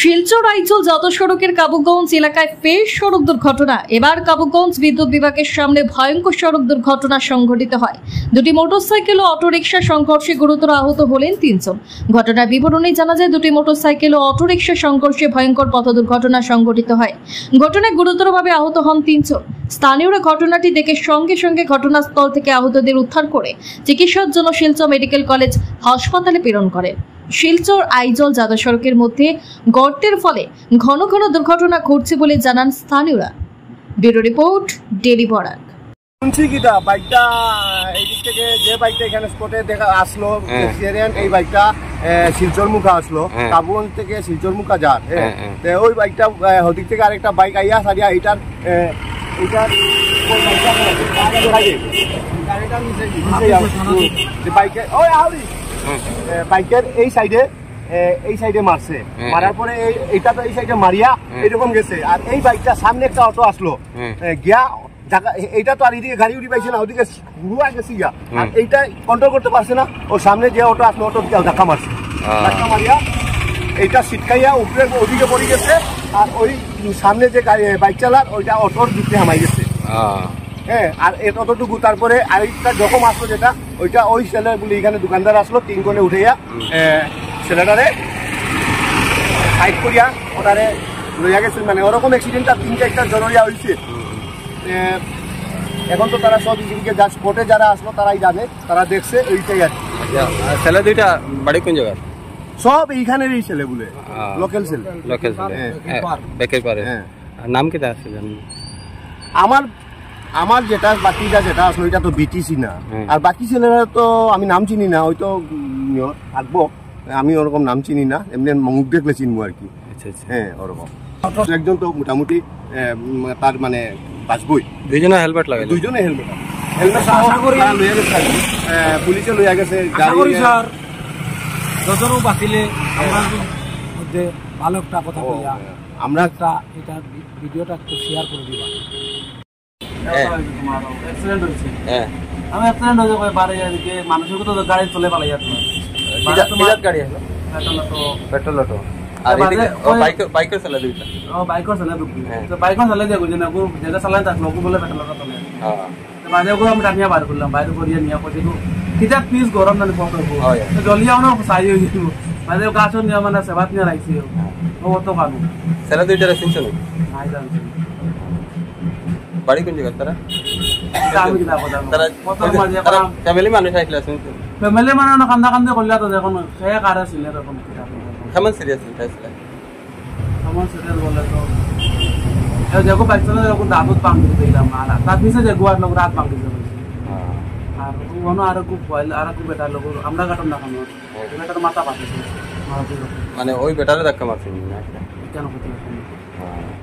শিলচর আইজল জাতীয় সড়কের কাবুগঞ্জ এলাকায় ফের সড়ক দুর্ঘটনা। এবার কাবুগঞ্জ বিদ্যুৎ বিভাগের সামনে ভয়ঙ্কর সড়ক দুর্ঘটনা সংঘটিত হয়। দুটি মোটরসাইকেল ও অটোরিকশা সংঘর্ষে গুরুতর আহত হলেন 3 জন। ঘটনার বিবরণে জানা যায়, দুটি মোটরসাইকেল ও অটোরিকশা সংঘর্ষে ভয়ঙ্কর পথ দুর্ঘটনা সংঘটিত হয়। ঘটনায় গুরুতরভাবে আহত হন 3 জন। স্থানীয়রা ঘটনাটি দেখে সঙ্গে সঙ্গে ঘটনাস্থল থেকে আহতদের উদ্ধার করে চিকিৎসার জন্য শিলচর মেডিকেল কলেজ হাসপাতালে প্রেরণ করে। শিলচর আইজল জাতীয় সড়কের মধ্যে গর্তের ফলে ঘন ঘন দুর্ঘটনা ঘটছে বলে জানান স্থানীয়রা। Bureau report, daily Barak. শুনছি কিটা বাইকটা এই দিক থেকে যে বাইকটা এখানে স্পটে দেখা আসলো, এই বাইকটা শিলচর মুখা আসলো, কাবুগঞ্জ থেকে শিলচর মুখা যার ওই বাইকটা ওদিক থেকে আরেকটা বাইক আইয়া সারিয়া এইটার বাইকের এই সাইডে মারছে, মারার পরে এইটা তো এই সাইডে মারিয়া এরকম গেছে। আর এই বাইকটা সামনে একটা অটো আসলো গিয়া, এইটা তো আর এদিকে গাড়ি উঠি পাইছে না, ওদিকে ঘুরা গেছি গিয়া, আর এইটা কন্ট্রোল করতে পারছে না। ও সামনে যে অটো আসলো অটো ধাক্কা মারছে, ধাক্কা মারিয়া এইটা সিটকাইয়া উপরে ওদিকে পড়ে গেছে। আর ওই সামনে যে বাইক চালার ওইটা অটোর ভিতরে হামাই গেছে। হ্যাঁ, আর এতটুকু তারপরে আরেকটা জখম আসলো যেটা ওইটা ওই ছেলে বলে এখানে দোকানদার আসলো, 3 জনে উঠাইয়া ছেলেটারে সাইড করিয়া ওটারে লইয়া গেছে। মানে ওরকম অ্যাক্সিডেন্টটা 3-4টা জনরিয়া হয়েছে। এখন তো তারা সব এদিকে যা স্পটে যারা আসলো তারাই জানে, তারা দেখছে ওইটাই আর ছেলে দুইটা বাড়ি কোন জায়গায়? সব এইখানেরই ছেলে বলে, লোকাল ছেলে। বেকের পারে। নাম কি আছে জানেন? আমার যেটা বাকিটা যেটা আসলো ওইটা তো বিটিসি না, আর বাকি ছেলেরা তো আমি নাম চিনি না, হয়তো থাকবো, আমি ওরকম নাম চিনি না, এমনি মুখ দেখলে চিনবো আর কি। হ্যাঁ, ওরকম একজন তো মোটামুটি তার মানে বাঁচবই। দুইজনে হেলমেট লাগে, দুইজনে হেলমেট লইয়া গেছে, পুলিশে লইয়া গেছে। যতনও বাঁচিলে মধ্যে ভালো একটা কথা বলিয়া আমরা একটা এটা ভিডিওটা একটু শেয়ার করে দিবা। অ্যাক্সিডেন্ট হয়েছে, আমি অ্যাক্সিডেন্ট হয়েছে বারে এদিকে মানুষের তো গাড়ি চলে পালাই যাচ্ছে। গাড়ি আসলো পেট্রোল অটো, বাইকের ছেলে দুইটা, বাইকের ছেলে দুটি, বাইকের ছেলে দিয়ে বুঝি না যেটা চালান তার লোক বলে পেট্রোল অটো চলে। বাজে আমি টানিয়া বাইর করলাম, বাইরে করিয়া নিয়ে পড়ছি কিতা পিস গরম না পড়বো জলিয়াও না সাই হয়ে যাব। বাজে গাছও নিয়ে মানে সেবাত নিয়ে রাখছি ও তো কানু ছেলে দুইটা চিনছো না? নাই জানছি। বাড়ি কোন জায়গা তারা? আমি কি দাবো তারা ফ্যামিলি মানুষ আসলে শুনছো? ফ্যামিলি মানে না কান্দা কান্দা করলা তো দেখুন সে কারে ছিল এরকম কেমন সিরিয়াস হয়েছিল? কেমন সিরিয়াস বলে তো দেখো বাচ্চা দেখো দাঁত ভাঙি দিলাম, আর তার পিছিয়ে যে গোয়ার লোক রাত ভাঙি দিল। আর ওনো আর খুব ভয়, আর খুব বেটার লোক আমরা কাটন না কেন বেটার মাথা পাঠিয়েছে, মানে ওই বেটারে ধাক্কা মারছে কেন